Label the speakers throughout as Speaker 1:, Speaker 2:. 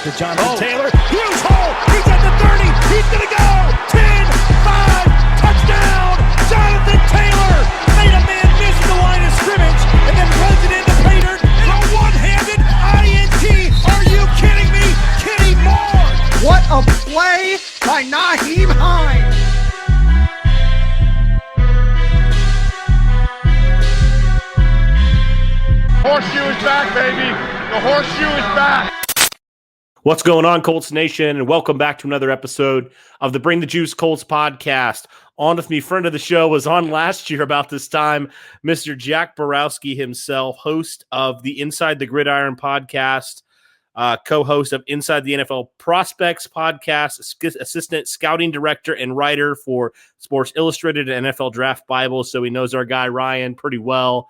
Speaker 1: to Jonathan Taylor. Huge hole. He's at the 30. He's going to go. 10, 5, touchdown. Jonathan Taylor made a man miss the line of scrimmage and then runs it into Pater for a one-handed INT. Are you kidding me? Kenny Moore.
Speaker 2: What a play by Nyheim Hines.
Speaker 3: Horseshoe is back, baby. The horseshoe is back.
Speaker 4: What's going on, Colts Nation, and welcome back to another episode of the Bring the Juice Colts podcast. On with me, friend of the show, was on last year about this time, Mr. Jack Borowsky himself, host of the Inside the Gridiron podcast, co-host of Inside the NFL Prospects podcast, assistant scouting director and writer for Sports Illustrated and NFL Draft Bible, so he knows our guy Ryan pretty well.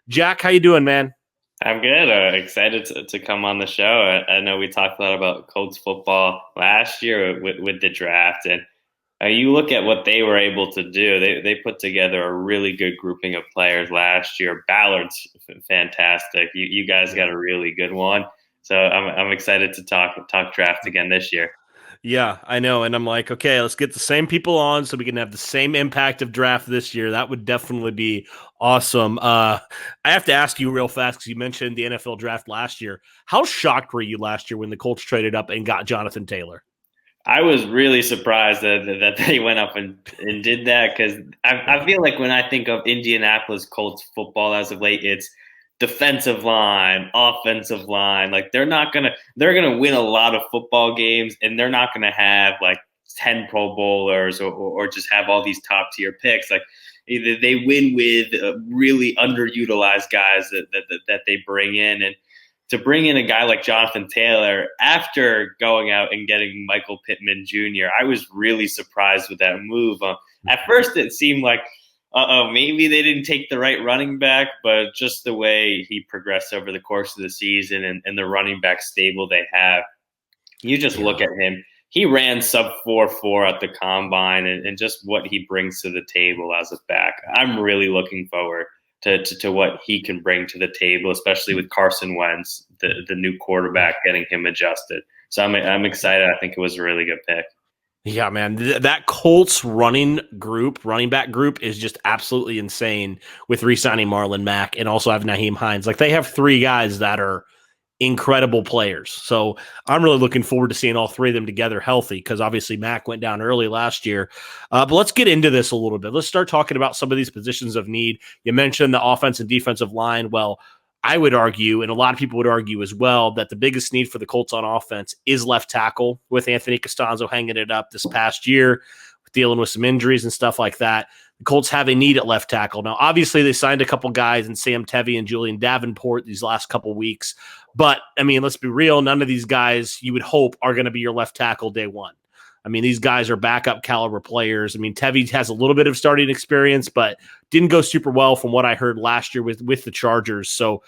Speaker 4: Jack, how you doing, man?
Speaker 5: I'm good. Excited to come on the show. I know we talked a lot about Colts football last year with the draft, and you look at what they were able to do. They put together a really good grouping of players last year. Ballard's fantastic. You guys got a really good one. So I'm excited to talk draft again this year.
Speaker 4: Yeah, I know. And I'm like, okay, let's get the same people on so we can have the same impact of draft this year. That would definitely be awesome. I have to ask you real fast because you mentioned the NFL draft last year. How shocked were you last year when the Colts traded up and got Jonathan Taylor?
Speaker 5: I was really surprised that they went up and did that because I feel like when I think of Indianapolis Colts football as of late, it's defensive line, offensive line. Like they're gonna win a lot of football games, and they're not gonna have like 10 Pro Bowlers or just have all these top tier picks. Like either they win with really underutilized guys that they bring in, and to bring in a guy like Jonathan Taylor after going out and getting Michael Pittman Jr., I was really surprised with that move. At first, it seemed like, maybe they didn't take the right running back, but just the way he progressed over the course of the season and the running back stable they have, you just look at him. He ran sub 4.4 at the combine and just what he brings to the table as a back. I'm really looking forward to what he can bring to the table, especially with Carson Wentz, the new quarterback, getting him adjusted. So I'm excited. I think it was a really good pick.
Speaker 4: Yeah, man, that Colts running back group is just absolutely insane with re-signing Marlon Mack and also have Nyheim Hines. Like they have three guys that are incredible players. So I'm really looking forward to seeing all three of them together healthy because obviously Mack went down early last year. But let's get into this a little bit. Let's start talking about some of these positions of need. You mentioned the offense and defensive line. Well, I would argue, and a lot of people would argue as well, that the biggest need for the Colts on offense is left tackle, with Anthony Costanzo hanging it up this past year, dealing with some injuries and stuff like that. The Colts have a need at left tackle. Now, obviously, they signed a couple guys in Sam Tevy and Julian Davenport these last couple weeks. But, I mean, let's be real. None of these guys you would hope are going to be your left tackle day one. I mean, these guys are backup caliber players. I mean, Tevy has a little bit of starting experience, but didn't go super well from what I heard last year with the Chargers. So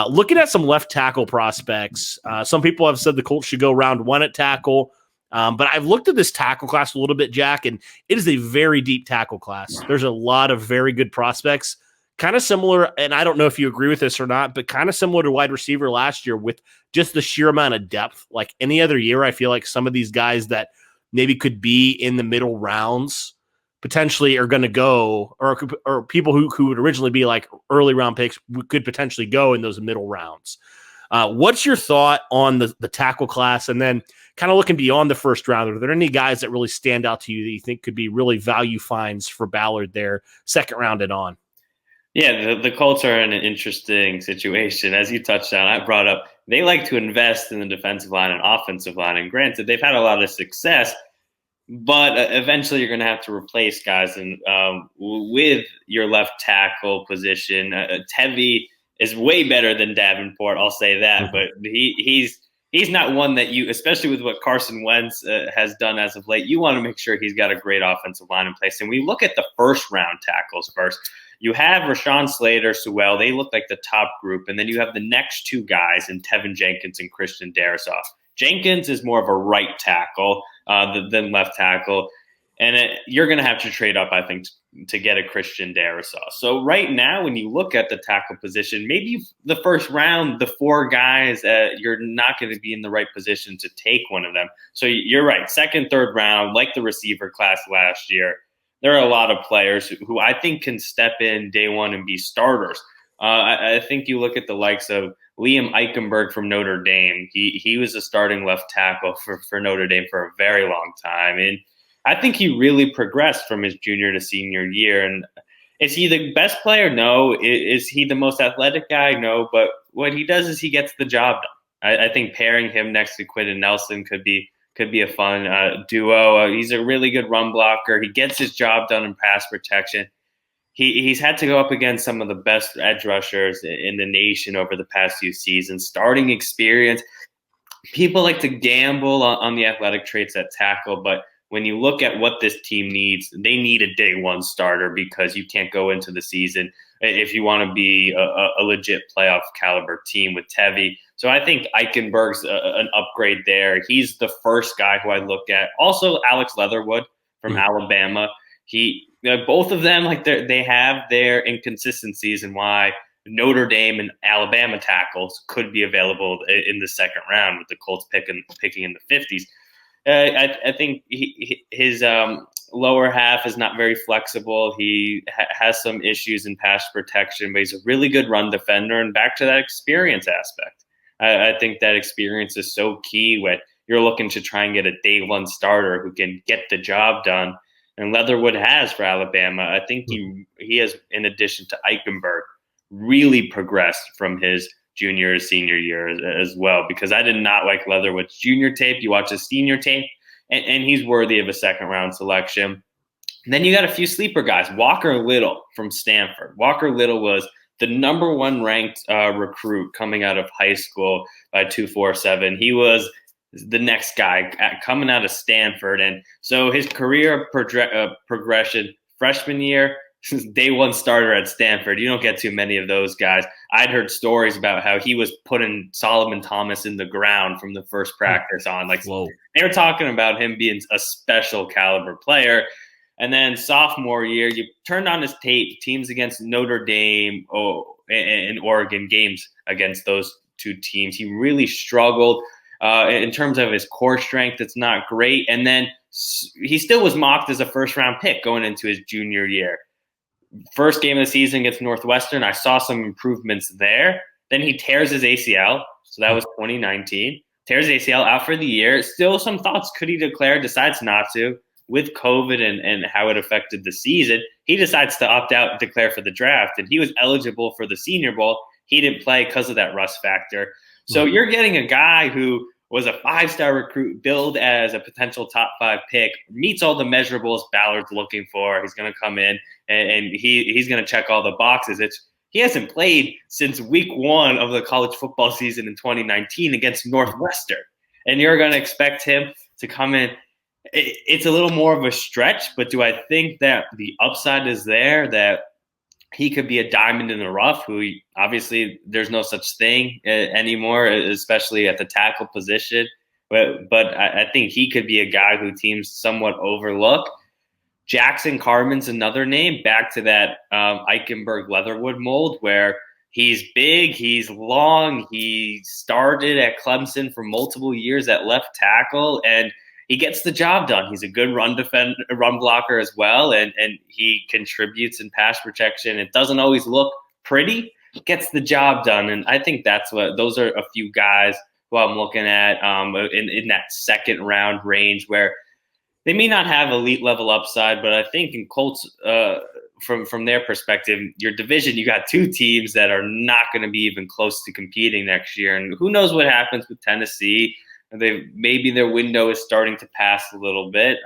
Speaker 4: looking at some left tackle prospects, some people have said the Colts should go round one at tackle. But I've looked at this tackle class a little bit, Jack, and it is a very deep tackle class. There's a lot of very good prospects, kind of similar, and I don't know if you agree with this or not, but kind of similar to wide receiver last year with just the sheer amount of depth. Like any other year, I feel like some of these guys that maybe could be in the middle rounds potentially are going to go, or people who would originally be like early round picks could potentially go in those middle rounds. What's your thought on the tackle class? And then kind of looking beyond the first round, are there any guys that really stand out to you that you think could be really value finds for Ballard there, second round and on?
Speaker 5: Yeah, the Colts are in an interesting situation. As you touched on, I brought up, they like to invest in the defensive line and offensive line. And granted, they've had a lot of success, but eventually you're going to have to replace guys. And with your left tackle position, Tevy is way better than Davenport, I'll say that. But he's not one that you, especially with what Carson Wentz has done as of late, you want to make sure he's got a great offensive line in place. And we look at the first round tackles first. You have Rashawn Slater, Sewell. They look like the top group. And then you have the next two guys in Tevin Jenkins and Christian Darrisaw. Jenkins is more of a right tackle than left tackle. And you're going to have to trade up, I think, to get a Christian Darrisaw. So right now, when you look at the tackle position, maybe the first round, the 4 guys, you're not going to be in the right position to take one of them. So you're right. Second, third round, like the receiver class last year, there are a lot of players who I think can step in day one and be starters. I think you look at the likes of Liam Eichenberg from Notre Dame. He was a starting left tackle for Notre Dame for a very long time. And I think he really progressed from his junior to senior year. And is he the best player? No. Is he the most athletic guy? No. But what he does is he gets the job done. I think pairing him next to Quentin Nelson could be a fun duo. He's a really good run blocker. He gets his job done in pass protection. He's had to go up against some of the best edge rushers in the nation over the past few seasons. Starting experience. People like to gamble on the athletic traits at tackle, but when you look at what this team needs, they need a day one starter because you can't go into the season if you want to be a legit playoff caliber team with Tevy. So I think Eichenberg's an upgrade there. He's the first guy who I look at. Also, Alex Leatherwood from Alabama. Both of them, like they have their inconsistencies and why Notre Dame and Alabama tackles could be available in the second round with the Colts picking in the 50s. I think his lower half is not very flexible. He has some issues in pass protection, but he's a really good run defender. And back to that experience aspect, I think that experience is so key when you're looking to try and get a day one starter who can get the job done. And Leatherwood has for Alabama. I think he has, in addition to Eichenberg, really progressed from his junior to senior year as well, because I did not like Leatherwood's junior tape. You watch his senior tape, and he's worthy of a second round selection. And then you got a few sleeper guys. Walker Little from Stanford. Walker Little was the number 1 ranked recruit coming out of high school by 247. He was the next guy coming out of Stanford. And so his career progression, freshman year, day one starter at Stanford. You don't get too many of those guys. I'd heard stories about how he was putting Solomon Thomas in the ground from the first practice on. Like, whoa. They were talking about him being a special caliber player. And then sophomore year, you turned on his tape, teams against Notre Dame and Oregon, games against those 2 teams. He really struggled in terms of his core strength. It's not great. And then he still was mocked as a first-round pick going into his junior year. First game of the season against Northwestern, I saw some improvements there. Then he tears his ACL. So that was 2019. Tears his ACL out for the year. Still some thoughts. Could he declare? Decides not to. With COVID and how it affected the season, he decides to opt out and declare for the draft. And he was eligible for the Senior Bowl. He didn't play because of that rust factor. So you're getting a guy who was a 5-star recruit, billed as a potential top 5 pick, meets all the measurables Ballard's looking for. He's going to come in and he's going to check all the boxes. He hasn't played since week 1 of the college football season in 2019 against Northwestern. And you're going to expect him to come in. It's a little more of a stretch, but do I think that the upside is there, that he could be a diamond in the rough, who obviously there's no such thing anymore, especially at the tackle position. But I think he could be a guy who teams somewhat overlook. Jackson Carman's another name, back to that Eichenberg Leatherwood mold, where he's big, he's long, he started at Clemson for multiple years at left tackle, and he gets the job done. He's a good run blocker as well, and he contributes in pass protection. It doesn't always look pretty, gets the job done, and I think those are a few guys who I'm looking at in that second round range, where they may not have elite level upside, but I think in Colts, from their perspective, your division, you got 2 teams that are not going to be even close to competing next year, and who knows what happens with Tennessee. Maybe their window is starting to pass a little bit.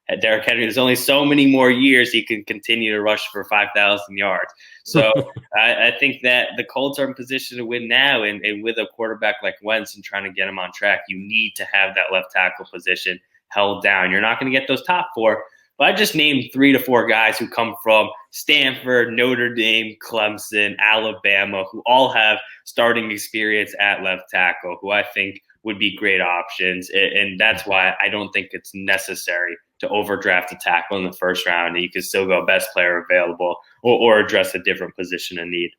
Speaker 5: At Derrick Henry, there's only so many more years he can continue to rush for 5,000 yards. So I think that the Colts are in position to win now, and with a quarterback like Wentz and trying to get him on track, you need to have that left tackle position held down. You're not going to get those top 4, but I just named 3 to 4 guys who come from Stanford, Notre Dame, Clemson, Alabama, who all have starting experience at left tackle, who I think would be great options. And that's why I don't think it's necessary overdraft a tackle in the first round, and you can still go best player available or address a different position in need.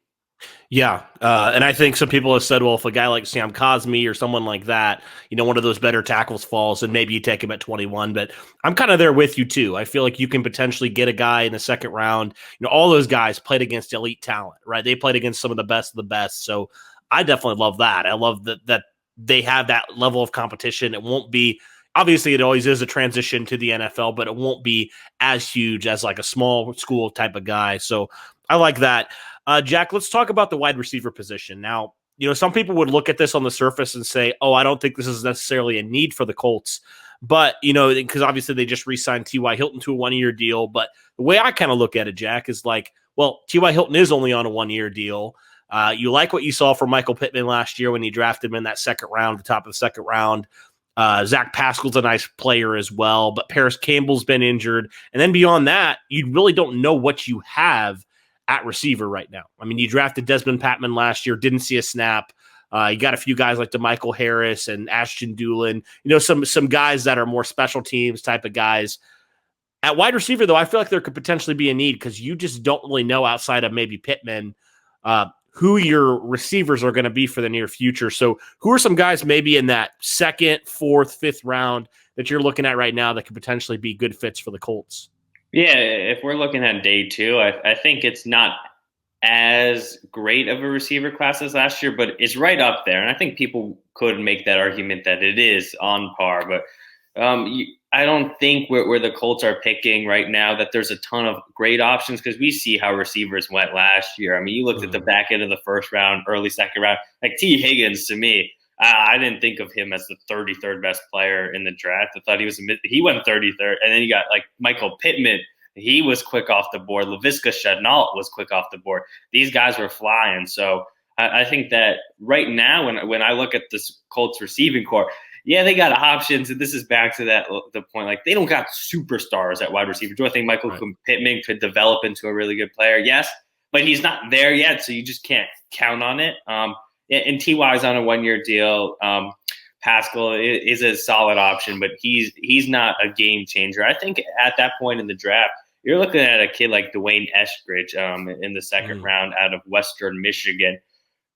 Speaker 4: Yeah, and I think some people have said, well, if a guy like Sam Cosmi or someone like that, one of those better tackles falls, and maybe you take him at 21. But I'm kind of there with you too. I feel like you can potentially get a guy in the second round. All those guys played against elite talent, right? They played against some of the best of the best. So I definitely love that. I love that they have that level of competition. It won't be, obviously it always is a transition to the NFL, but it won't be as huge as like a small school type of guy. So I like that. Jack, let's talk about the wide receiver position. Now, some people would look at this on the surface and say, oh, I don't think this is necessarily a need for the Colts. But, because obviously they just re-signed T.Y. Hilton to a 1-year deal. But the way I kind of look at it, Jack, is like, well, T.Y. Hilton is only on a 1-year deal. You like what you saw from Michael Pittman last year when you drafted him in that second round, the top of the second round. Zach Pascal's a nice player as well, but Paris Campbell's been injured. And then beyond that, you really don't know what you have at receiver right now. I mean, you drafted Desmond Patman last year, didn't see a snap. You got a few guys like DeMichael Harris and Ashton Doolin, some guys that are more special teams type of guys. At wide receiver, though, I feel like there could potentially be a need because you just don't really know outside of maybe Pittman who your receivers are going to be for the near future. So who are some guys maybe in that second, fourth, fifth round that you're looking at right now that could potentially be good fits for the Colts?
Speaker 5: Yeah, if we're looking at day two, I think it's not as great of a receiver class as last year, but it's right up there. And I think people could make that argument that it is on par. But I don't think where the Colts are picking right now that there's a ton of great options because we see how receivers went last year. I mean, you looked at the back end of the first round, early second round, like T. Higgins to me. I didn't think of him as the 33rd best player in the draft. I thought he went 33rd. And then you got like Michael Pittman. He was quick off the board. Laviska Shenault was quick off the board. These guys were flying. So I think that right now when I look at this Colts receiving core, yeah, they got options. And this is back to the point, like they don't got superstars at wide receiver. Do I think Michael Pittman could develop into a really good player? Yes, but he's not there yet. So you just can't count on it. And T.Y. is on a 1-year deal. Pascal is a solid option, but he's not a game changer. I think at that point in the draft, you're looking at a kid like Dwayne Eskridge in the second round out of Western Michigan.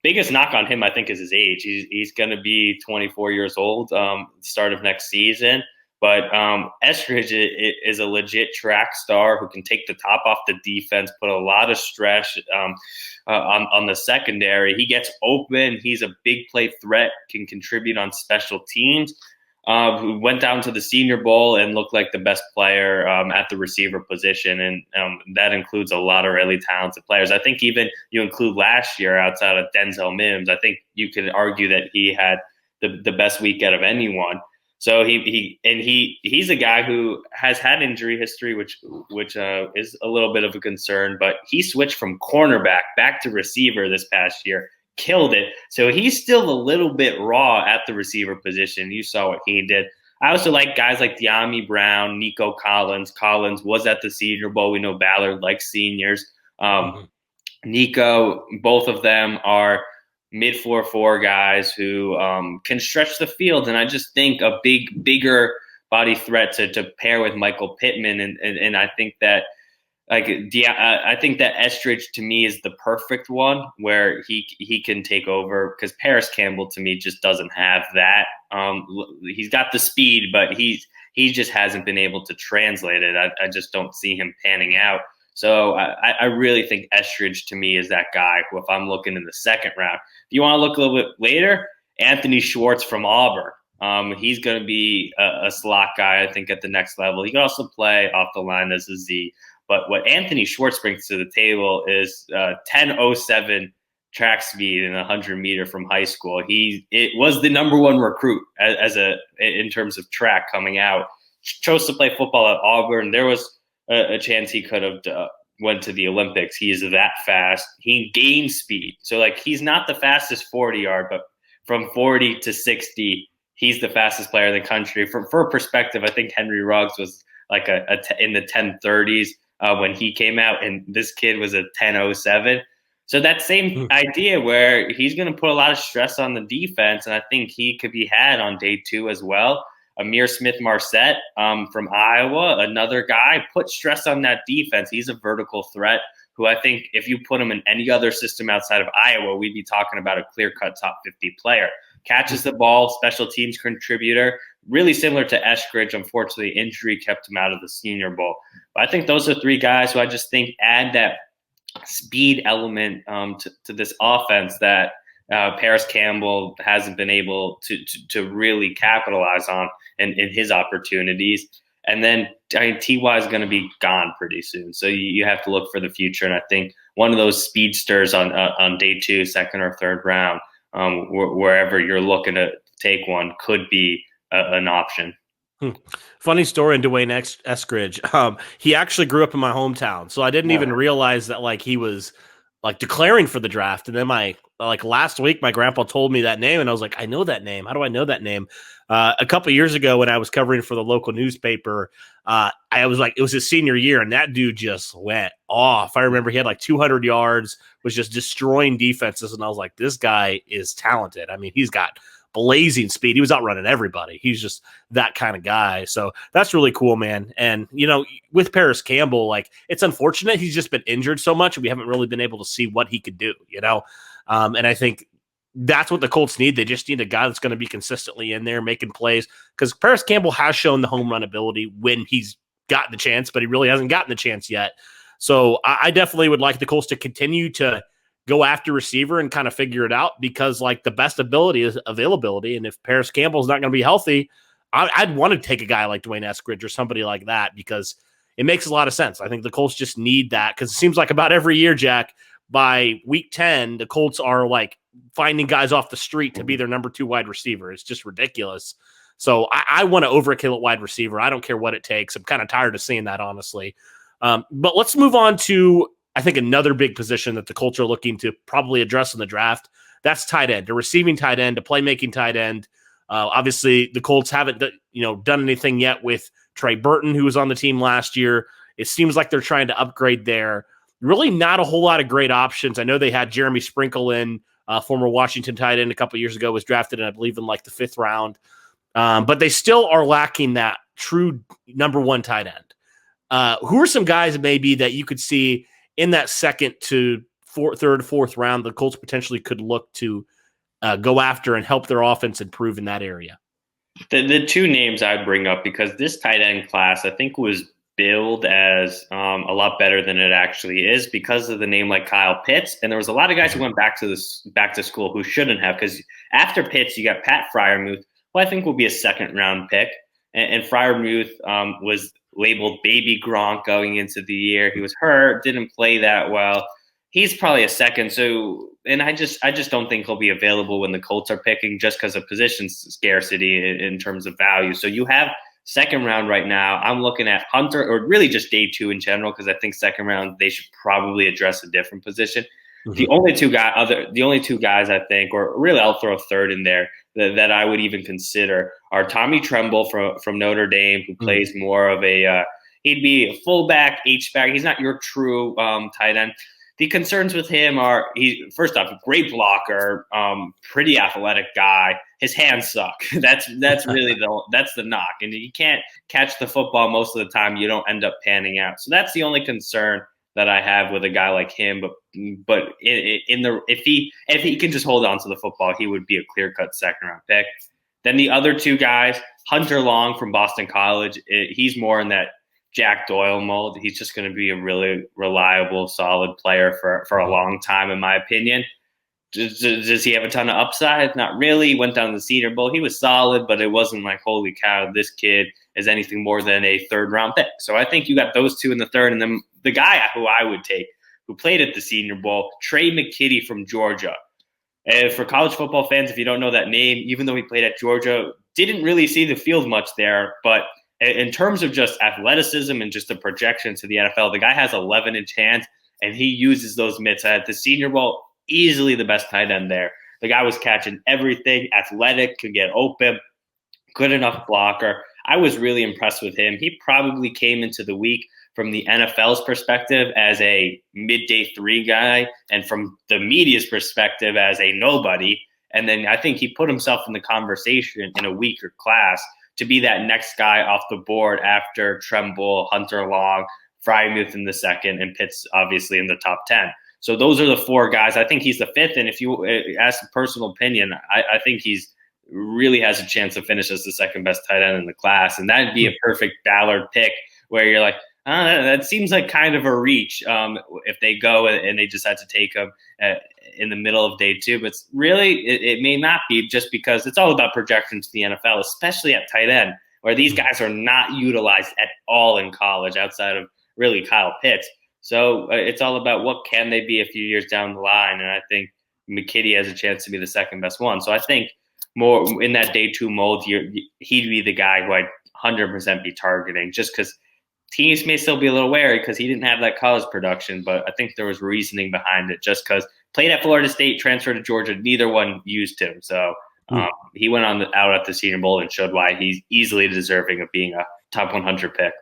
Speaker 5: Biggest knock on him, I think, is his age. He's going to be 24 years old start of next season. But Eskridge is a legit track star who can take the top off the defense, put a lot of stress on the secondary. He gets open. He's a big play threat, can contribute on special teams. Who went down to the Senior Bowl and looked like the best player at the receiver position. And that includes a lot of really talented players. I think even you include last year outside of Denzel Mims, I think you could argue that he had the best week out of anyone. So he's a guy who has had injury history, which is a little bit of a concern. But he switched from cornerback back to receiver this past year, killed it. So he's still a little bit raw at the receiver position. You saw what he did. I also like guys like De'Ami Brown, Nico Collins. Collins was at the Senior Bowl. We know Ballard likes seniors. Nico, both of them are mid 4.4 guys who can stretch the field. And I just think a bigger body threat to pair with Michael Pittman. And I think that I think that Eskridge to me is the perfect one where he can take over because Paris Campbell to me just doesn't have that. He's got the speed, but he just hasn't been able to translate it. I just don't see him panning out. So I really think Eskridge to me is that guy who, if I'm looking in the second round, if you want to look a little bit later, Anthony Schwartz from Auburn. He's going to be a slot guy, I think, at the next level. He can also play off the line as a Z. But what Anthony Schwartz brings to the table is 10.07 track speed in 100 meter from high school. It was the number one recruit in terms of track coming out. Chose to play football at Auburn. There was a chance he could have went to the Olympics. He is that fast. He gains speed. So he's not the fastest 40-yard, but from 40 to 60, he's the fastest player in the country. For perspective, I think Henry Ruggs was in the 1030s. When he came out, and this kid was a 10.07. So that same idea where he's going to put a lot of stress on the defense, and I think he could be had on day two as well. Amir Smith-Marset from Iowa, another guy, put stress on that defense. He's a vertical threat who I think if you put him in any other system outside of Iowa, we'd be talking about a clear-cut top 50 player. Catches the ball, special teams contributor, really similar to Eskridge. Unfortunately, injury kept him out of the Senior Bowl. But I think those are three guys who I just think add that speed element to this offense that Paris Campbell hasn't been able to really capitalize on in his opportunities. And then T.Y. is going to be gone pretty soon. So you have to look for the future. And I think one of those speedsters on day 2, second or third round, wherever you're looking to take one, could be an option.
Speaker 4: Funny story in Dwayne Eskridge. He actually grew up in my hometown. So I didn't even realize that like he was like declaring for the draft. And then last week, my grandpa told me that name and I was like, I know that name. How do I know that name? A couple of years ago when I was covering for the local newspaper, I was like, it was his senior year and that dude just went off. I remember he had like 200 yards, was just destroying defenses. And I was like, this guy is talented. I mean, he's got blazing speed. He was outrunning everybody. He's just that kind of guy. So that's really cool, man. And, with Paris Campbell, like it's unfortunate. He's just been injured so much. And we haven't really been able to see what he could do, and I think that's what the Colts need. They just need a guy that's going to be consistently in there making plays because Paris Campbell has shown the home run ability when he's gotten the chance, but he really hasn't gotten the chance yet. So I definitely would like the Colts to continue to go after receiver and kind of figure it out because like the best ability is availability. And if Paris Campbell's not going to be healthy, I'd want to take a guy like Dwayne Eskridge or somebody like that because it makes a lot of sense. I think the Colts just need that because it seems like about every year, Jack, by week 10, the Colts are like finding guys off the street to be their number 2 wide receiver. It's just ridiculous. So I want to overkill at wide receiver. I don't care what it takes. I'm kind of tired of seeing that, honestly. But let's move on to, I think, another big position that the Colts are looking to probably address in the draft. That's tight end, a receiving tight end, a playmaking tight end. Obviously, the Colts haven't done anything yet with Trey Burton, who was on the team last year. It seems like they're trying to upgrade there. Really not a whole lot of great options. I know they had Jeremy Sprinkle in, former Washington tight end a couple of years ago, was drafted in, I believe, in like the 5th round. But they still are lacking that true number 1 tight end. Who are some guys maybe that you could see in that second to third, 4th round the Colts potentially could look to go after and help their offense improve in that area?
Speaker 5: The 2 names I bring up because this tight end class I think was billed as a lot better than it actually is because of the name like Kyle Pitts, and there was a lot of guys who went back to school who shouldn't have because after Pitts you got Pat Freiermuth, who I think will be a 2nd round pick, and Freiermuth was labeled baby Gronk going into the year. He was hurt, didn't play that well. He's probably a 2nd. So, and I just don't think he'll be available when the Colts are picking just because of position scarcity in terms of value. So you have 2nd round right now. I'm looking at Hunter, or really just day 2 in general, because I think 2nd round they should probably address a different position. Mm-hmm. The only two guys I think, or really I'll throw a 3rd in there that I would even consider are Tommy Tremble from Notre Dame, who plays more of he'd be a fullback, H-back. He's not your true tight end. The concerns with him are first off, a great blocker, pretty athletic guy. His hands suck. That's really that's the knock. And you can't catch the football most of the time. You don't end up panning out. So that's the only concern that I have with a guy like him. But if he can just hold on to the football, he would be a clear-cut 2nd round pick. Then the other 2 guys, Hunter Long from Boston College, he's more in that Jack Doyle mold. He's just going to be a really reliable, solid player for a long time, in my opinion. Does he have a ton of upside? Not really. He went down to the Senior Bowl. He was solid, but it wasn't like, holy cow, this kid is anything more than a 3rd round pick. So I think you got those 2 in the 3rd. And then the guy who I would take, who played at the Senior Bowl, Trey McKitty from Georgia. And for college football fans, if you don't know that name, even though he played at Georgia, didn't really see the field much there. But in terms of just athleticism and just the projection to the NFL, the guy has 11-inch hands, and he uses those mitts. At the Senior Bowl, easily the best tight end there. The guy was catching everything, athletic, could get open, good enough blocker. I was really impressed with him. He probably came into the week from the NFL's perspective as a midday 3 guy, and from the media's perspective as a nobody. And then I think he put himself in the conversation in a weaker class to be that next guy off the board after Tremble, Hunter Long, Frymuth in the second, and Pitts obviously in the top 10. So those are the 4 guys. I think he's the 5th. And if you ask a personal opinion, I think he's really has a chance to finish as the second best tight end in the class. And that'd be a perfect Ballard pick where you're like, that seems like kind of a reach if they go and they just had to take him in the middle of day 2. But really, it may not be, just because it's all about projections to the NFL, especially at tight end, where these guys are not utilized at all in college outside of really Kyle Pitts. So it's all about what can they be a few years down the line. And I think McKitty has a chance to be the second best one. So I think more in that day 2 mold, he'd be the guy who I'd 100% be targeting, just because teams may still be a little wary because he didn't have that college production. But I think there was reasoning behind it, just because played at Florida State, transferred to Georgia, neither one used him. So he went out at the Senior Bowl and showed why he's easily deserving of being a top 100 pick.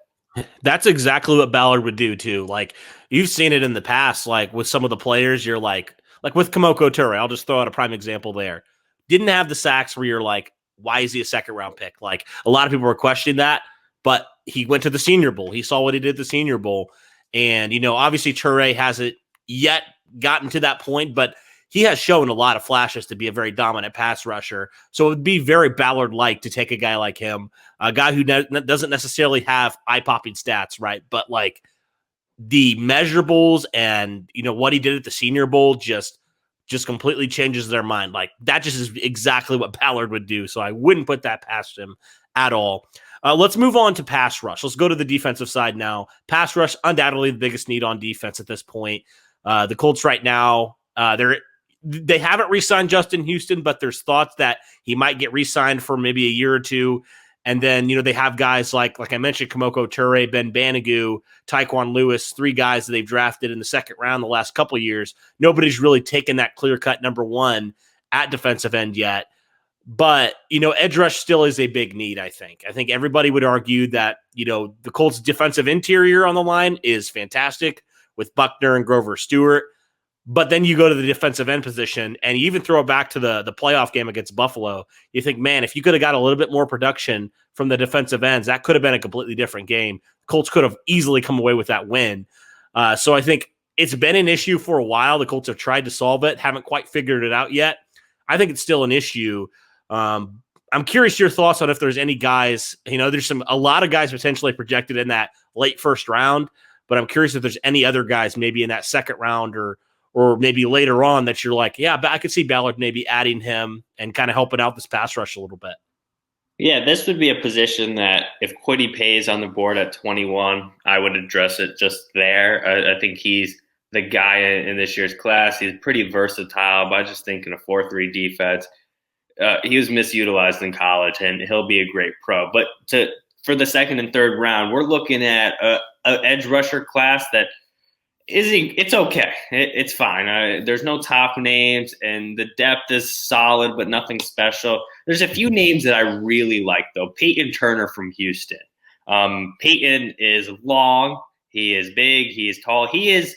Speaker 4: That's exactly what Ballard would do too. Like, you've seen it in the past, like with some of the players, you're like with Kamoko Toure, I'll just throw out a prime example there. Didn't have the sacks where you're like, why is he a second round pick? Like, a lot of people were questioning that, but he went to the Senior Bowl. He saw what he did at the Senior Bowl. And, obviously Toure hasn't yet gotten to that point, but he has shown a lot of flashes to be a very dominant pass rusher. So it would be very Ballard-like to take a guy like him, a guy who doesn't necessarily have eye-popping stats, right? But like the measurables and, what he did at the Senior Bowl just completely changes their mind. Like, that just is exactly what Ballard would do. So I wouldn't put that past him at all. Let's move on to pass rush. Let's go to the defensive side now. Pass rush, undoubtedly the biggest need on defense at this point. The Colts right now, they haven't re-signed Justin Houston, but there's thoughts that he might get re-signed for maybe a year or two. And then, they have guys like I mentioned, Kamoko Toure, Ben Banogu, Tyquan Lewis, 3 guys that they've drafted in the second round the last couple of years. Nobody's really taken that clear-cut number 1 at defensive end yet. But, edge rush still is a big need, I think. I think everybody would argue that, the Colts' defensive interior on the line is fantastic with Buckner and Grover Stewart. But then you go to the defensive end position and you even throw it back to the playoff game against Buffalo. You think, man, if you could have got a little bit more production from the defensive ends, that could have been a completely different game. Colts could have easily come away with that win. So I think it's been an issue for a while. The Colts have tried to solve it, haven't quite figured it out yet. I think it's still an issue. I'm curious your thoughts on if there's any guys, there's a lot of guys potentially projected in that late first round, but I'm curious if there's any other guys maybe in that second round or maybe later on that you're like, yeah, but I could see Ballard maybe adding him and kind of helping out this pass rush a little bit.
Speaker 5: Yeah, this would be a position that if Kwity Paye's on the board at 21, I would address it just there. I think he's the guy in this year's class. He's pretty versatile, but I just think in a 4-3 defense, he was misutilized in college, and he'll be a great pro. But for the second and third round, we're looking at an edge rusher class that it's okay. It's fine. There's no top names, and the depth is solid, but nothing special. There's a few names that I really like, though. Peyton Turner from Houston. Peyton is long. He is big. He is tall. He is,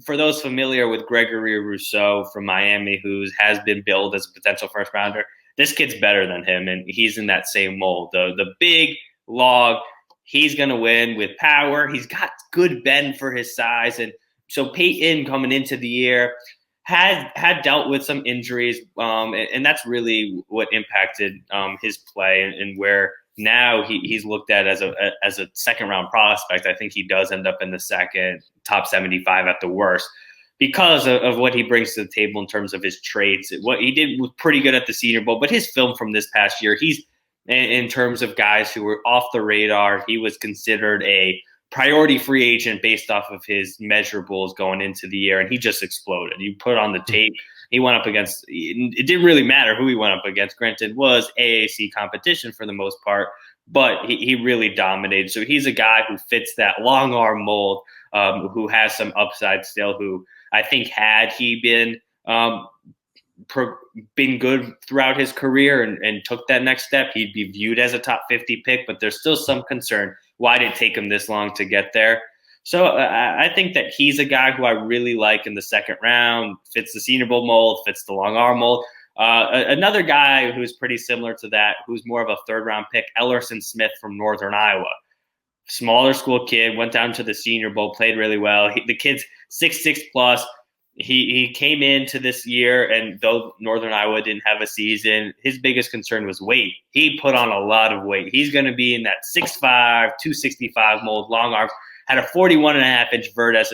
Speaker 5: for those familiar with Gregory Rousseau from Miami, who has been billed as a potential first rounder, this kid's better than him, and he's in that same mold. The big log. He's going to win with power. He's got good bend for his size. And so Peyton coming into the year had dealt with some injuries. And that's really what impacted his play and where now he's looked at as a second round prospect. I think he does end up in the second, top 75 at the worst, because of what he brings to the table in terms of his traits. What he did was pretty good at the Senior Bowl, but his film from this past year, in terms of guys who were off the radar, he was considered a priority free agent based off of his measurables going into the year, and he just exploded. You put on the tape, he went up against – it didn't really matter who he went up against. Granted, it was AAC competition for the most part, but he really dominated. So he's a guy who fits that long arm mold, who has some upside still, who I think had he been good throughout his career and took that next step, he'd be viewed as a top 50 pick, but there's still some concern. Why did it take him this long to get there? So I think that he's a guy who I really like in the second round, fits the Senior Bowl mold, fits the long arm mold. Another guy who's pretty similar to that, who's more of a third-round pick, Ellerson Smith from Northern Iowa. Smaller school kid, went down to the Senior Bowl, played really well. The kid's 6'6 plus. He came into this year, and though Northern Iowa didn't have a season, his biggest concern was weight. He put on a lot of weight. He's going to be in that 6'5", 265 mold, long arms. Had a 41.5-inch vert at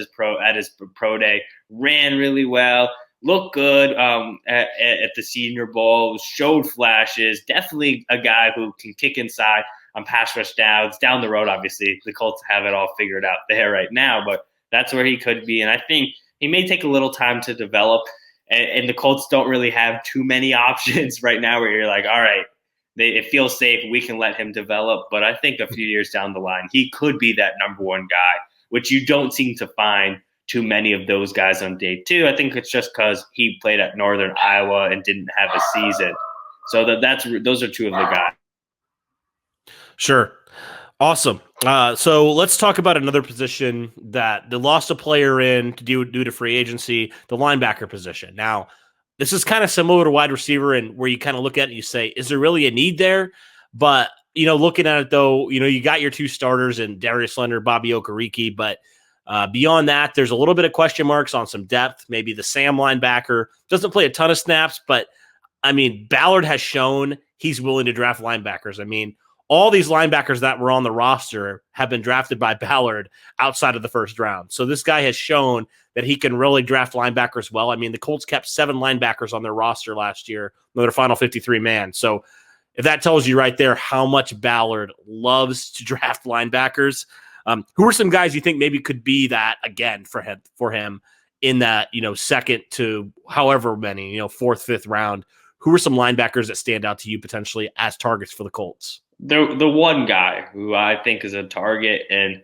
Speaker 5: his pro day. Ran really well. Looked good at the Senior Bowl. Showed flashes. Definitely a guy who can kick inside on pass rush downs. Down the road, obviously, the Colts have it all figured out there right now, but that's where he could be. And I think he may take a little time to develop. And the Colts don't really have too many options right now where you're like, all right, it feels safe. We can let him develop. But I think a few years down the line, he could be that number one guy, which you don't seem to find too many of those guys on day two. I think it's just because he played at Northern Iowa and didn't have a season. So those are two of the guys.
Speaker 4: Sure. Awesome. So let's talk about another position that they lost a player in due to free agency, the linebacker position. Now, this is kind of similar to wide receiver, and where you kind of look at it and you say, is there really a need there? But, looking at it though, you got your two starters in Darius Leonard, Bobby Okereke, but beyond that, there's a little bit of question marks on some depth. Maybe the Sam linebacker doesn't play a ton of snaps, but Ballard has shown he's willing to draft linebackers. All these linebackers that were on the roster have been drafted by Ballard outside of the first round. So this guy has shown that he can really draft linebackers well. The Colts kept 7 linebackers on their roster last year, their final 53-man. So if that tells you right there how much Ballard loves to draft linebackers, who are some guys you think maybe could be that again for him in that, second to however many, 4th, 5th round? Who are some linebackers that stand out to you potentially as targets for the Colts?
Speaker 5: The one guy who I think is a target, and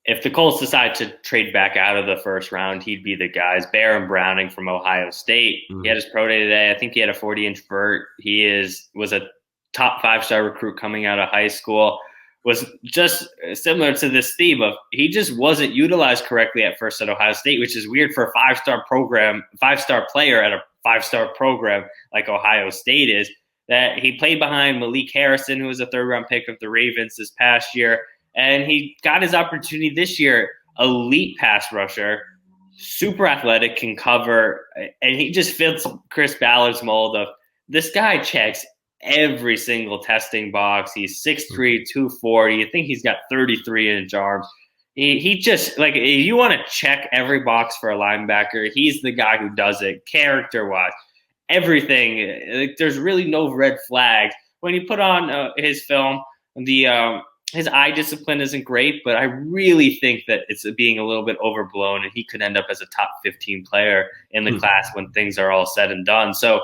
Speaker 5: if the Colts decide to trade back out of the first round, he'd be the guy, is Baron Browning from Ohio State. Mm-hmm. He had his pro day today. I think he had a 40-inch vert. He was a top 5-star recruit coming out of high school. Was just similar to this theme of he just wasn't utilized correctly at first at Ohio State, which is weird for a 5-star player at a 5-star program like Ohio State is. That he played behind Malik Harrison, who was a 3rd-round pick of the Ravens this past year, and he got his opportunity this year. Elite pass rusher, super athletic, can cover, and he just fits Chris Ballard's mold of this guy checks every single testing box. He's 6'3", 240. You think he's got 33-inch arms. He just, like, if you want to check every box for a linebacker, he's the guy who does it character-wise. Everything, like, there's really no red flags. When you put on his film, his eye discipline isn't great, but I really think that it's being a little bit overblown, and he could end up as a top 15 player in the class when things are all said and done. So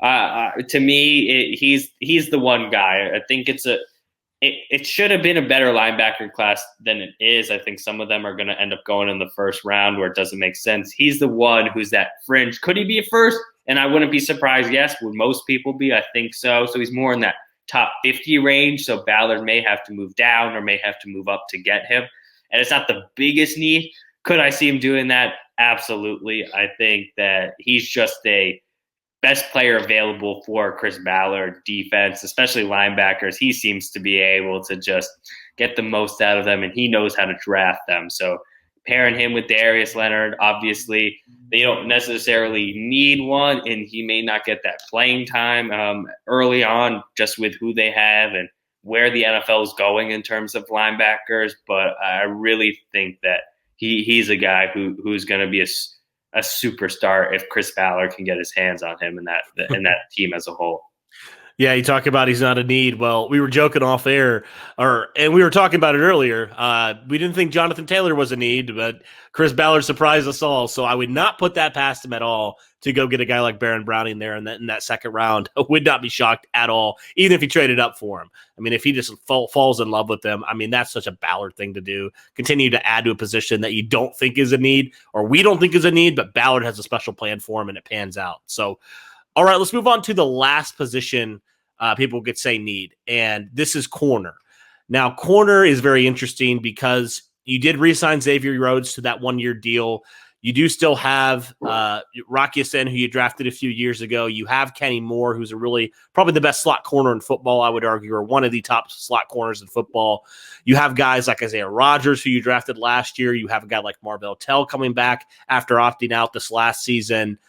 Speaker 5: to me, he's the one guy. I think it should have been a better linebacker class than it is. I think some of them are going to end up going in the first round where it doesn't make sense. He's the one who's that fringe. Could he be a first? And I wouldn't be surprised. Yes, would most people be? I think so. So he's more in that top 50 range. So Ballard may have to move down or may have to move up to get him. And it's not the biggest need. Could I see him doing that? Absolutely. I think that he's just a best player available for Chris Ballard defense, especially linebackers. He seems to be able to just get the most out of them, and he knows how to draft them. So pairing him with Darius Leonard, obviously they don't necessarily need one, and he may not get that playing time early on just with who they have and where the NFL is going in terms of linebackers. But I really think that he's a guy who's going to be a superstar if Chris Ballard can get his hands on him and that team as a whole.
Speaker 4: Yeah, you talk about he's not a need. Well, we were joking off air, and we were talking about it earlier. We didn't think Jonathan Taylor was a need, but Chris Ballard surprised us all. So I would not put that past him at all to go get a guy like Baron Browning there in that second round. I would not be shocked at all, even if he traded up for him. If he just falls in love with them, that's such a Ballard thing to do. Continue to add to a position that you don't think is a need, or we don't think is a need, but Ballard has a special plan for him, and it pans out. So, all right, let's move on to the last position people could say need, and this is corner. Now, corner is very interesting because you did re-sign Xavier Rhodes to that 1-year deal. You do still have Rocky Sin, who you drafted a few years ago. You have Kenny Moore, who's probably the best slot corner in football, I would argue, or one of the top slot corners in football. You have guys like Isaiah Rodgers, who you drafted last year. You have a guy like Marvell Tell coming back after opting out this last season.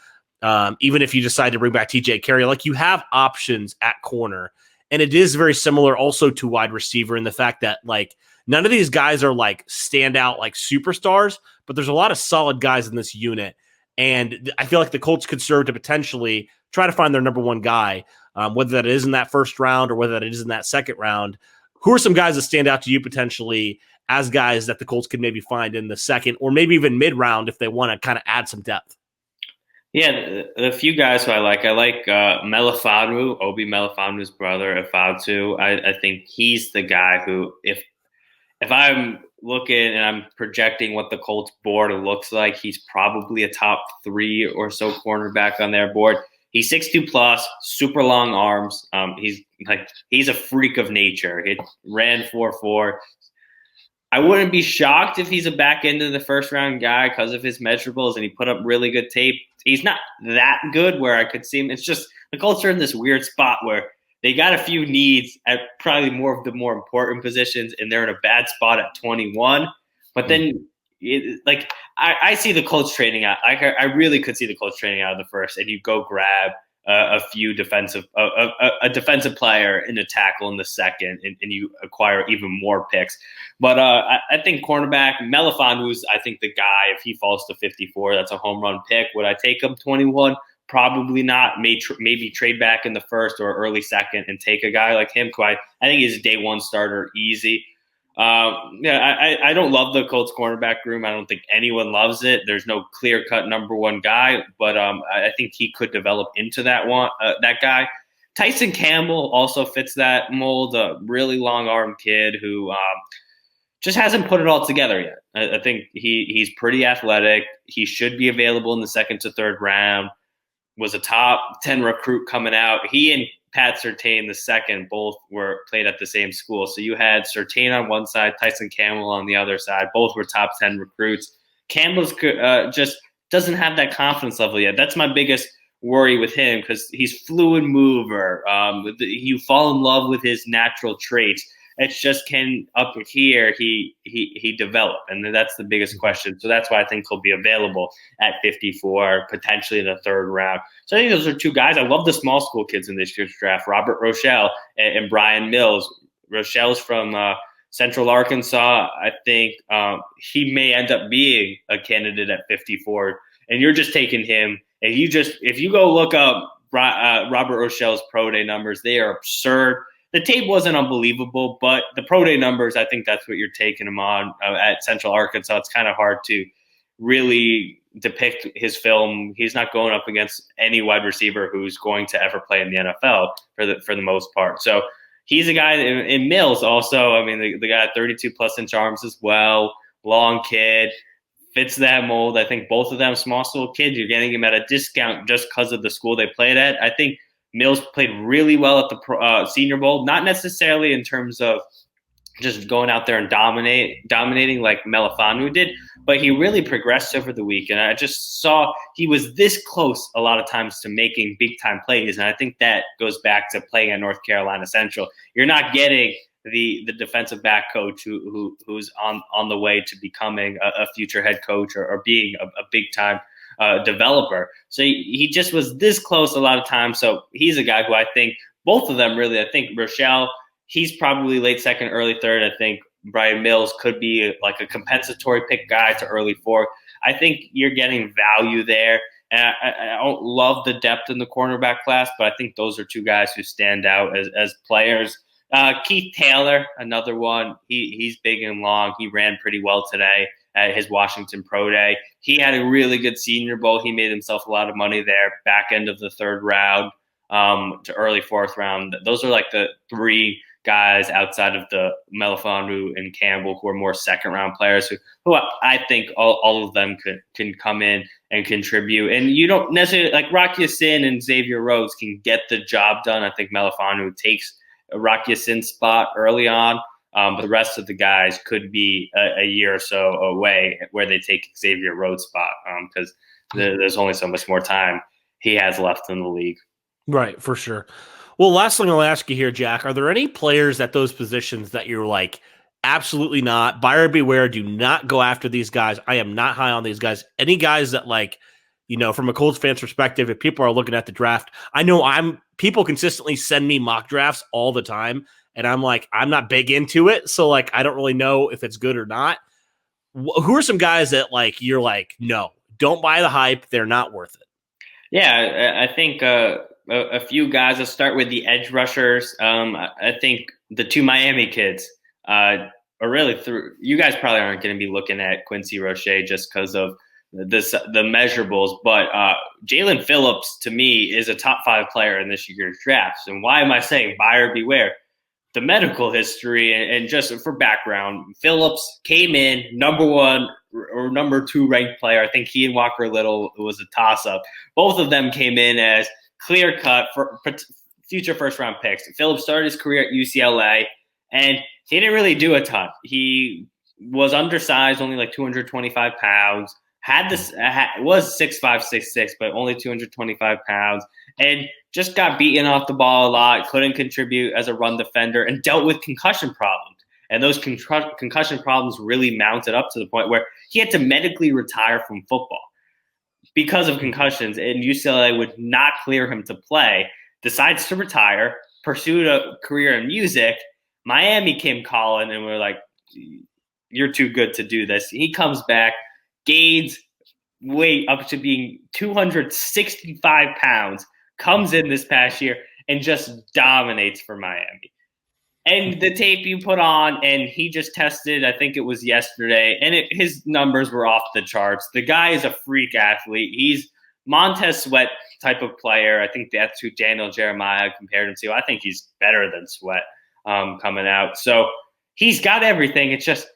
Speaker 4: Even if you decide to bring back TJ Carey, like, you have options at corner. And it is very similar also to wide receiver in the fact that, like, none of these guys are like standout like superstars, but there's a lot of solid guys in this unit. And I feel like the Colts could serve to potentially try to find their number one guy, whether that is in that first round or whether that is in that second round. Who are some guys that stand out to you potentially as guys that the Colts could maybe find in the second or maybe even mid round if they want to kind of add some depth?
Speaker 5: Yeah, the few guys who I like Melifonwu, Obi Melifonwu's brother, Ifatu. I think he's the guy who, if I'm looking and I'm projecting what the Colts board looks like, he's probably a top 3 or so cornerback on their board. He's 6'2 plus, super long arms. He's a freak of nature. It ran 4.4. I wouldn't be shocked if he's a back end of the first round guy because of his measurables and he put up really good tape. He's not that good where I could see him. It's just the Colts are in this weird spot where they got a few needs at probably more of the more important positions, and they're in a bad spot at 21. But then, I see the Colts trading out. I really could see the Colts trading out of the first, and you go grab a defensive player and a tackle in the second, and you acquire even more picks. But I think cornerback Melifonwu's, I think, the guy. If he falls to 54, that's a home run pick. Would I take him 21? Probably not. Maybe trade back in the first or early second and take a guy like him. I think he's a day one starter easy. I don't love the Colts cornerback room. I don't think anyone loves it. There's no clear cut number one guy, but I think he could develop into that guy. Tyson Campbell also fits that mold. A really long arm kid who just hasn't put it all together yet. I think he's pretty athletic. He should be available in the second to third round. Was a top 10 recruit coming out. He and Pat Surtain, the second, both were played at the same school. So you had Surtain on one side, Tyson Campbell on the other side. Both were top 10 recruits. Campbell's just doesn't have that confidence level yet. That's my biggest worry with him because he's fluid mover. You fall in love with his natural traits. It's just, can up here he develop? And that's the biggest question. So that's why I think he'll be available at 54, potentially in the third round. So I think those are two guys. I love the small school kids in this year's draft, Robert Rochelle and Brian Mills. Rochelle's from Central Arkansas. I think he may end up being a candidate at 54. And you're just taking him. And if you go look up Robert Rochelle's pro day numbers, they are absurd. The tape wasn't unbelievable, but the pro day numbers, I think that's what you're taking him on at Central Arkansas. It's kind of hard to really depict his film. He's not going up against any wide receiver who's going to ever play in the NFL for the most part. So he's a guy in Mills also. I mean, the guy 32 plus inch arms as well, long kid, fits that mold. I think both of them small school kids. You're getting him at a discount just because of the school they played at. I think Mills played really well at the Senior Bowl, not necessarily in terms of just going out there and dominating like Melifonwu did, but he really progressed over the week. And I just saw he was this close a lot of times to making big-time plays, and I think that goes back to playing at North Carolina Central. You're not getting the defensive back coach who's on the way to becoming a future head coach or being a big-time developer. So he just was this close a lot of times. So he's a guy who I think both of them really, I think Rochelle, he's probably late second, early third. I think Brian Mills could be like a compensatory pick guy to early fourth. I think you're getting value there. And I don't love the depth in the cornerback class, but I think those are two guys who stand out as players. Keith Taylor, another one. He's big and long. He ran pretty well today at his Washington Pro Day. He had a really good Senior Bowl. He made himself a lot of money there, back end of the third round to early fourth round. Those are like the three guys outside of the Melifonwu and Campbell who are more second round players who I think all of them can come in and contribute. And you don't necessarily, like Rocky Ya-Sin and Xavier Rhodes can get the job done. I think Melifonwu takes Rocky Ya-Sin's spot early on. But the rest of the guys could be a year or so away where they take Xavier Rhodes' spot because there's only so much more time he has left in the league.
Speaker 4: Right, for sure. Well, last thing I'll ask you here, Jack, are there any players at those positions that you're like, absolutely not, buyer beware, do not go after these guys. I am not high on these guys. Any guys that like, from a Colts fan's perspective, if people are looking at the draft, I know people consistently send me mock drafts all the time. And I'm like, I'm not big into it. So like, I don't really know if it's good or not. Who are some guys that like, you're like, no, don't buy the hype. They're not worth it.
Speaker 5: Yeah, I think a few guys. Let's start with the edge rushers. I think the two Miami kids are really through. You guys probably aren't going to be looking at Quincy Roche just because of the measurables, but Jalen Phillips to me is a top 5 player in this year's drafts. And why am I saying buyer beware? The medical history and just for background, Phillips came in number 1 or number 2 ranked player. I think he and Walker Little was a toss-up. Both of them came in as clear-cut for future first-round picks. Phillips started his career at UCLA, and he didn't really do a ton. He was undersized, only like 225 pounds. Was 6'5", 6'6", but only 225 pounds, and just got beaten off the ball a lot, couldn't contribute as a run defender, and dealt with concussion problems. And those concussion problems really mounted up to the point where he had to medically retire from football because of concussions, and UCLA would not clear him to play. Decides to retire, pursued a career in music. Miami came calling, and we're like, you're too good to do this. He comes back, gains weight up to being 265 pounds, comes in this past year and just dominates for Miami. And the tape you put on, and he just tested, I think it was yesterday, and his numbers were off the charts. The guy is a freak athlete. He's Montez Sweat type of player. I think that's who Daniel Jeremiah compared him to. I think he's better than Sweat coming out. So he's got everything. It's just,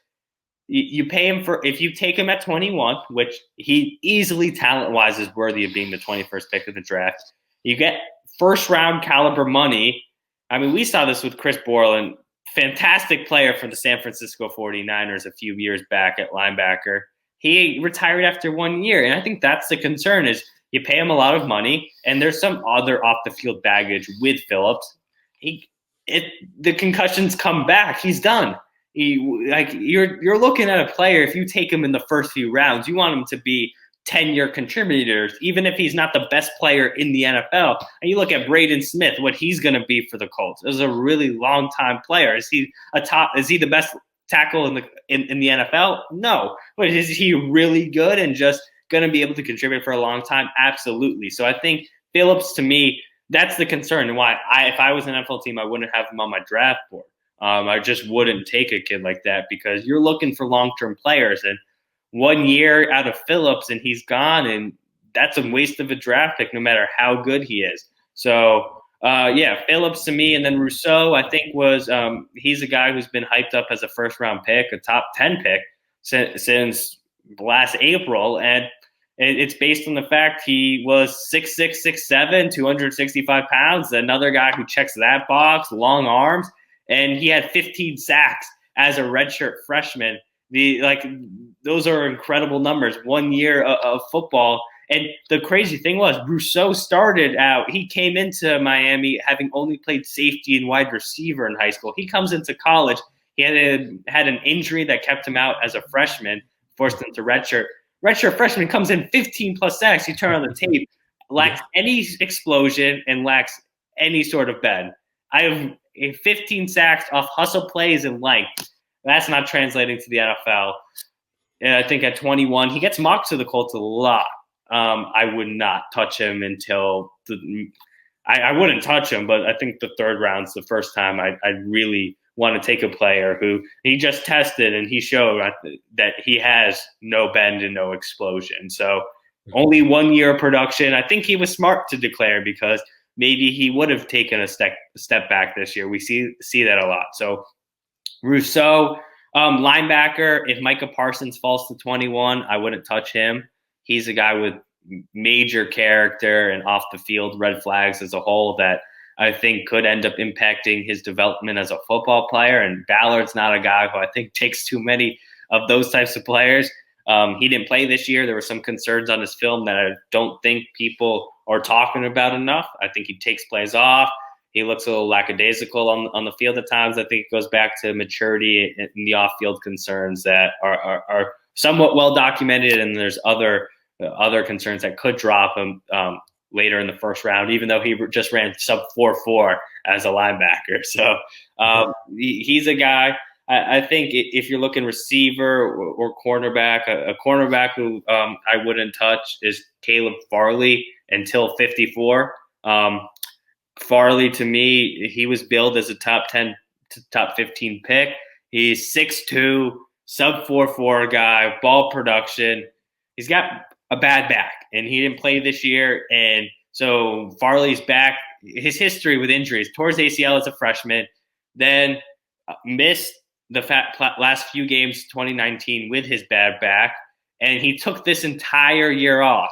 Speaker 5: you pay him if you take him at 21, which he easily talent-wise is worthy of being the 21st pick of the draft. You get first-round caliber money. I mean, we saw this with Chris Borland, fantastic player for the San Francisco 49ers a few years back at linebacker. He retired after 1 year, and I think that's the concern is you pay him a lot of money, and there's some other off-the-field baggage with Phillips. The concussions come back. He's done. You're looking at a player, if you take him in the first few rounds, you want him to be 10-year contributors, even if he's not the best player in the NFL. And you look at Braden Smith, what he's going to be for the Colts. As a really long-time player. Is he the best tackle in the NFL? No. But is he really good and just going to be able to contribute for a long time? Absolutely. So I think Phillips, to me, that's the concern, and why if I was an NFL team, I wouldn't have him on my draft board. I just wouldn't take a kid like that because you're looking for long-term players. And 1 year out of Phillips and he's gone, and that's a waste of a draft pick no matter how good he is. So, Phillips to me. And then Rousseau, I think, he's a guy who's been hyped up as a first-round pick, a top 10 pick since last April. And it's based on the fact he was 6'6", 6'7", 265 pounds, another guy who checks that box, long arms. And he had 15 sacks as a redshirt freshman. Those are incredible numbers. 1 year of football. And the crazy thing was, Rousseau started out, he came into Miami having only played safety and wide receiver in high school. He comes into college. He had an injury that kept him out as a freshman, forced him to redshirt. Redshirt freshman comes in 15-plus sacks. You turn on the tape, lacks any explosion and lacks any sort of bend. I have 15 sacks off hustle plays and length. That's not translating to the NFL. And I think at 21, he gets mocked to the Colts a lot. I would not touch him until I wouldn't touch him, but I think the third round's the first time I really want to take a player who he just tested and he showed that he has no bend and no explosion. So only 1 year of production. I think he was smart to declare because maybe he would have taken a step back this year. We see that a lot. So Rousseau, linebacker, if Micah Parsons falls to 21, I wouldn't touch him. He's a guy with major character and off the field red flags as a whole that I think could end up impacting his development as a football player. And Ballard's not a guy who I think takes too many of those types of players. He didn't play this year. There were some concerns on his film that I don't think people are talking about enough. I think he takes plays off. He looks a little lackadaisical on the field at times. I think it goes back to maturity in the off-field concerns that are somewhat well documented, and there's other concerns that could drop him later in the first round, even though he just ran sub 4.4 as a linebacker. So he's a guy. I think if you're looking receiver or cornerback, a cornerback who I wouldn't touch is Caleb Farley until 54. Farley, to me, he was billed as a top 10 to top 15 pick. He's 6'2", sub 4.4 guy, ball production. He's got a bad back, and he didn't play this year. And so Farley's back. His history with injuries, towards ACL as a freshman, then missed the last few games 2019 with his bad back, and he took this entire year off,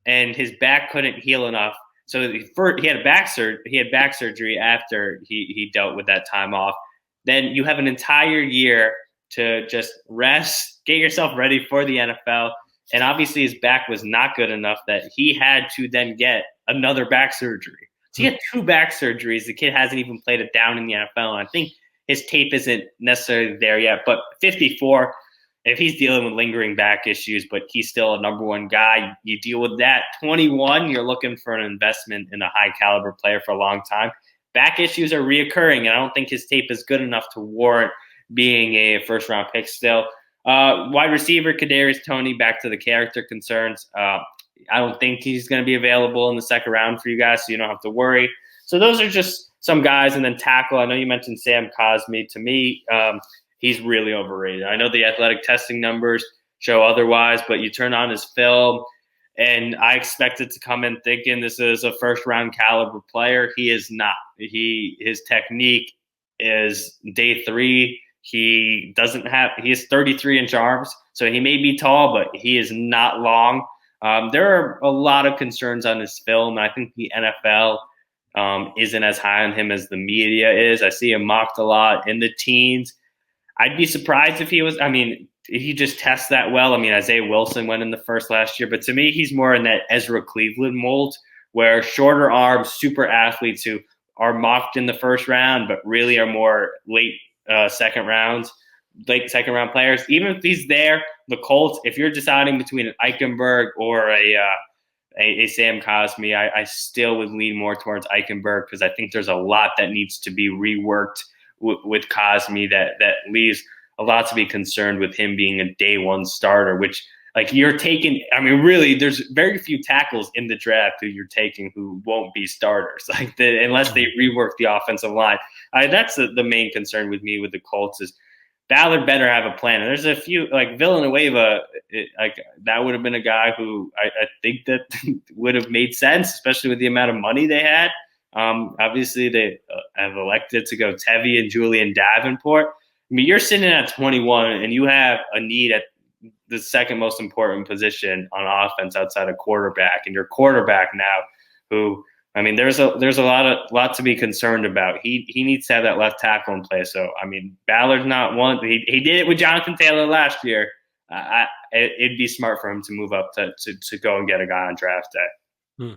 Speaker 5: and his back couldn't heal enough. So he had back surgery after he dealt with that time off. Then you have an entire year to just rest, get yourself ready for the NFL. And obviously his back was not good enough that he had to then get another back surgery. So he had 2 back surgeries. The kid hasn't even played it down in the NFL. And I think his tape isn't necessarily there yet. But 54, if he's dealing with lingering back issues, but he's still a number 1 guy, you deal with that. 21, you're looking for an investment in a high-caliber player for a long time. Back issues are reoccurring, and I don't think his tape is good enough to warrant being a first-round pick still. Wide receiver, Kadarius Toney, back to the character concerns. I don't think he's going to be available in the second round for you guys, so you don't have to worry. So those are just some guys. And then tackle, I know you mentioned Sam Cosmi. To me, he's really overrated. I know the athletic testing numbers show otherwise, but you turn on his film, and I expected to come in thinking this is a first-round caliber player. He is not. His technique is day 3. He has 33-inch arms, so he may be tall, but he is not long. There are a lot of concerns on his film, and I think the NFL isn't as high on him as the media is. I see him mocked a lot in the teens. I'd be surprised if he was. I mean, he just tests that well. I mean, Isaiah Wilson went in the first last year, but to me, he's more in that Ezra Cleveland mold, where shorter arms, super athletes who are mocked in the first round, but really are more late second round players. Even if he's there, the Colts, if you're deciding between an Eichenberg or a Sam Cosmi, I still would lean more towards Eichenberg, because I think there's a lot that needs to be reworked with Cosmi that leaves a lot to be concerned with him being a day 1 starter, which, like, you're taking, I mean, really, there's very few tackles in the draft who you're taking who won't be starters, unless they rework the offensive line. That's the main concern with me with the Colts is Ballard better have a plan. And there's a few, like Villanueva, that would have been a guy who I think that would have made sense, especially with the amount of money they had. Obviously, they have elected to go Tevi and Julian Davenport. I mean, you're sitting at 21, and you have a need at the second most important position on offense outside of quarterback, and your quarterback now, who, I mean, there's a lot to be concerned about. He needs to have that left tackle in place. So, I mean, Ballard's not one. He did it with Jonathan Taylor last year. It'd be smart for him to move up to go and get a guy on draft day.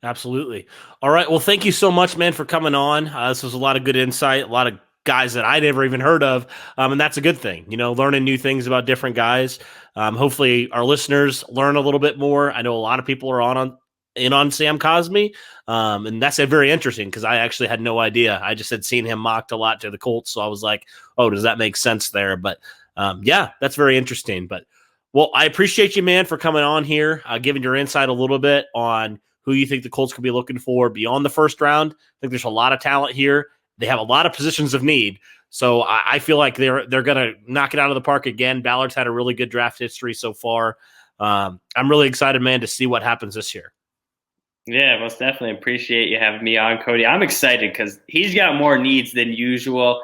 Speaker 4: Absolutely. All right. Well, thank you so much, man, for coming on. This was a lot of good insight, a lot of guys that I never even heard of. And that's a good thing, learning new things about different guys. Hopefully our listeners learn a little bit more. I know a lot of people are on Sam Cosmi. And that's very interesting, because I actually had no idea. I just had seen him mocked a lot to the Colts. So I was like, oh, does that make sense there? But yeah, that's very interesting. But well, I appreciate you, man, for coming on here, giving your insight a little bit on who you think the Colts could be looking for beyond the first round. I think there's a lot of talent here. They have a lot of positions of need. So I feel like they're going to knock it out of the park again. Ballard's had a really good draft history so far. I'm really excited, man, to see what happens this year.
Speaker 5: Yeah, most definitely. Appreciate you having me on, Cody. I'm excited because he's got more needs than usual.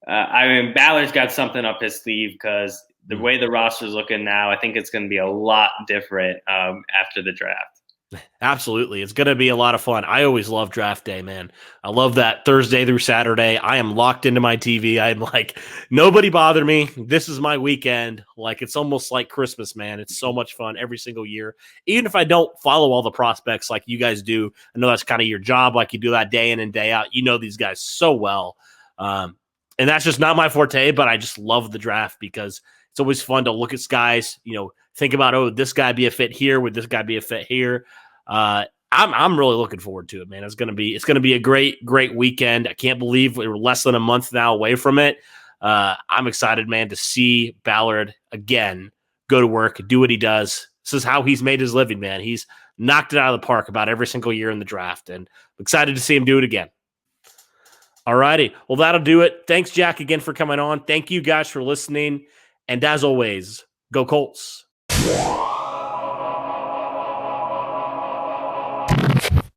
Speaker 5: I mean, Ballard's got something up his sleeve, because the way the roster's looking now, I think it's going to be a lot different after the draft.
Speaker 4: Absolutely. It's going to be a lot of fun. I always love draft day, man. I love that Thursday through Saturday. I am locked into my TV. I'm like, nobody bother me. This is my weekend. Like, it's almost like Christmas, man. It's so much fun every single year. Even if I don't follow all the prospects like you guys do, I know that's kind of your job. Like, you do that day in and day out. You know these guys so well. And that's just not my forte, but I just love the draft because it's always fun to look at guys, think about, oh, this guy be a fit here? Would this guy be a fit here? I'm really looking forward to it, man. It's gonna be a great weekend. I can't believe we're less than a month now away from it. I'm excited, man, to see Ballard again go to work, do what he does. This is how he's made his living, man. He's knocked it out of the park about every single year in the draft, and I'm excited to see him do it again. All righty. Well, that'll do it. Thanks, Jack, again for coming on. Thank you guys for listening. And as always, go Colts.